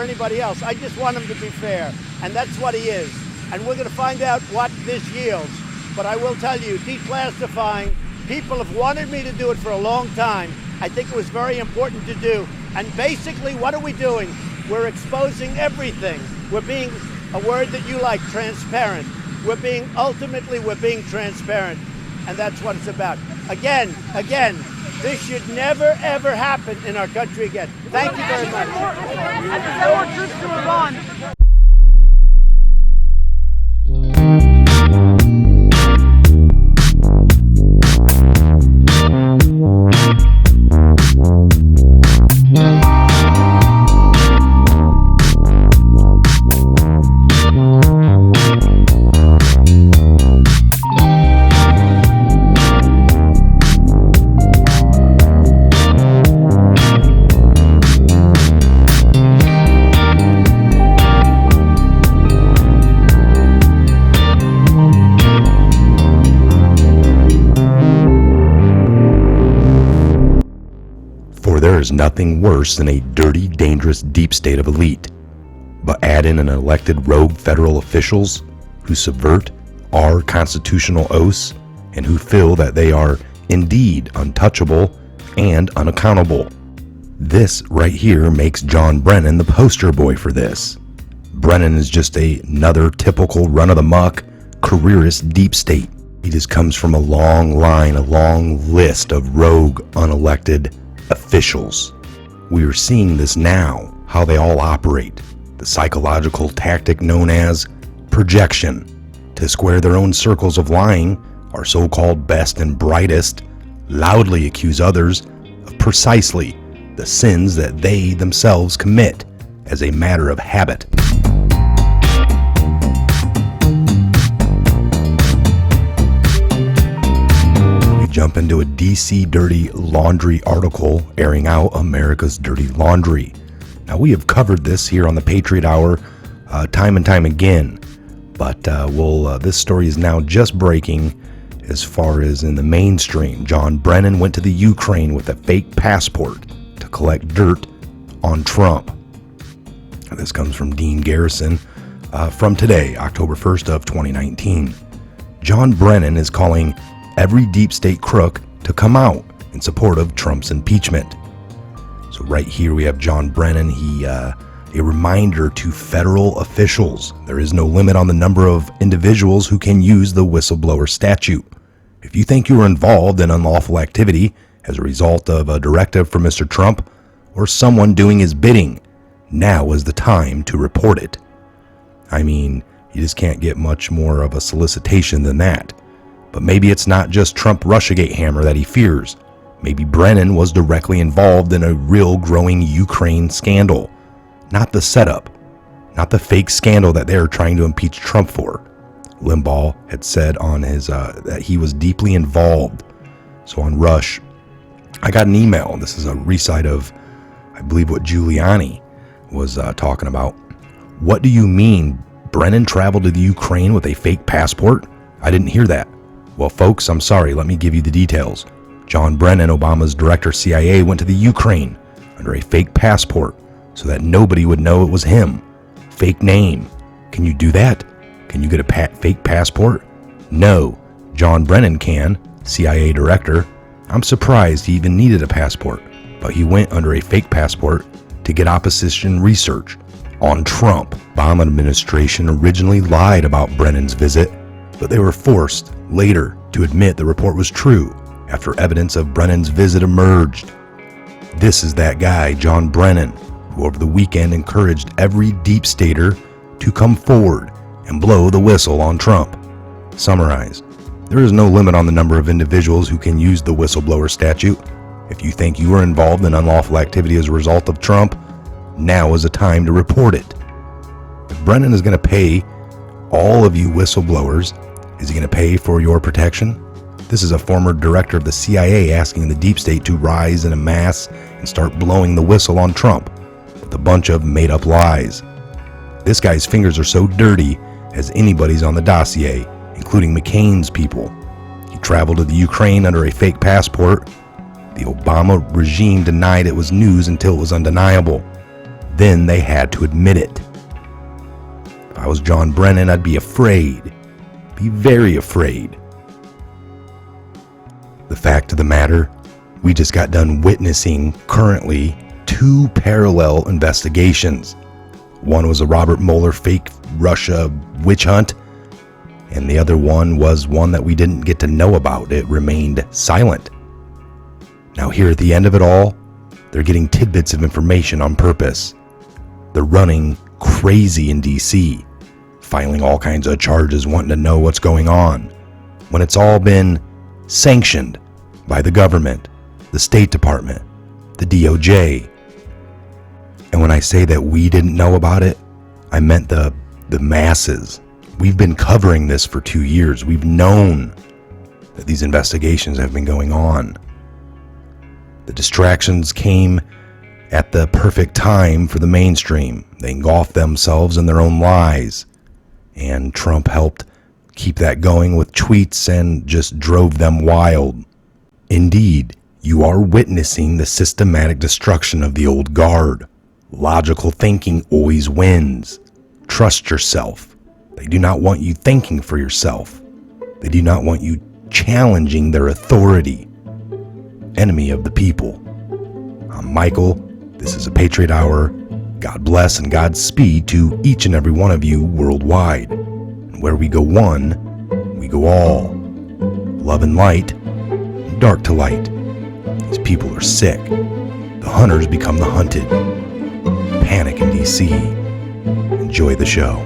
anybody else. I just want him to be fair, and that's what he is. And we're going to find out what this yields. But I will tell you, declassifying, people have wanted me to do it for a long time. I think it was very important to do. And basically, what are we doing? We're exposing everything. We're being, a word that you like, transparent. We're being transparent. And that's what it's about. Again, this should never, ever happen in our country again. Thank you very much. More troops to Iran. There is nothing worse than a dirty, dangerous deep state of elite. But add in an elected rogue federal officials who subvert our constitutional oaths and who feel that they are indeed untouchable and unaccountable. This right here makes John Brennan the poster boy for this. Brennan is just another typical run-of-the-muck, careerist deep state. He just comes from a long list of rogue, unelected officials. We are seeing this now, how they all operate. The psychological tactic known as projection. To square their own circles of lying, our so-called best and brightest loudly accuse others of precisely the sins that they themselves commit as a matter of habit. Jump into a DC Dirty Laundry article airing out America's dirty laundry. Now, we have covered this here on the Patriot Hour time and time again, but this story is now just breaking as far as in the mainstream. John Brennan went to the Ukraine with a fake passport to collect dirt on Trump. Now, this comes from Dean Garrison from today, October 1st of 2019. John Brennan is calling every deep state crook to come out in support of Trump's impeachment. So right here we have John Brennan. A reminder to federal officials. There is no limit on the number of individuals who can use the whistleblower statute. If you think you were involved in unlawful activity as a result of a directive from Mr. Trump or someone doing his bidding, now is the time to report it. I mean, you just can't get much more of a solicitation than that. But maybe it's not just Trump Russiagate hammer that he fears. Maybe Brennan was directly involved in a real growing Ukraine scandal. Not the setup, not the fake scandal that they're trying to impeach Trump for. Limbaugh had said on his that he was deeply involved. So on Rush, I got an email. This is a recite of, I believe, what Giuliani was talking about. What do you mean Brennan traveled to the Ukraine with a fake passport? I didn't hear that. Well, folks, I'm sorry. Let me give you the details. John Brennan, Obama's director CIA, went to the Ukraine under a fake passport so that nobody would know it was him. Fake name. Can you do that? Can you get a fake passport? No. John Brennan can, CIA director. I'm surprised he even needed a passport, but he went under a fake passport to get opposition research on Trump. Obama administration originally lied about Brennan's visit, but they were forced later to admit the report was true after evidence of Brennan's visit emerged. This is that guy, John Brennan, who over the weekend encouraged every deep stater to come forward and blow the whistle on Trump. Summarize. There is no limit on the number of individuals who can use the whistleblower statute. If you think you were involved in unlawful activity as a result of Trump, now is the time to report it. If Brennan is going to pay all of you whistleblowers, is he going to pay for your protection? This is a former director of the CIA asking the deep state to rise in a mass and start blowing the whistle on Trump with a bunch of made-up lies. This guy's fingers are so dirty as anybody's on the dossier, including McCain's people. He traveled to the Ukraine under a fake passport. The Obama regime denied it was news until it was undeniable. then they had to admit it. If I was John Brennan, I'd be afraid. Be very afraid. The fact of the matter, we just got done witnessing currently 2 parallel investigations. One was a Robert Mueller fake Russia witch hunt, and the other one was one that we didn't get to know about. It remained silent. Now here at the end of it all, they're getting tidbits of information on purpose. They're running crazy in DC, filing all kinds of charges, wanting to know what's going on, when it's all been sanctioned by the government, the State Department, the DOJ. And when I say that we didn't know about it, I meant the masses. We've been covering this for 2 years. We've known that these investigations have been going on. The distractions came at the perfect time for the mainstream. They engulfed themselves in their own lies, and Trump helped keep that going with tweets and just drove them wild. Indeed, you are witnessing the systematic destruction of the old guard. Logical thinking always wins. Trust yourself. They do not want you thinking for yourself. They do not want you challenging their authority. Enemy of the people. I'm Michael. This is a Patriot Hour. God bless and Godspeed to each and every one of you worldwide. And where we go one, we go all. Love and light, dark to light. These people are sick. The hunters become the hunted. Panic in DC. Enjoy the show.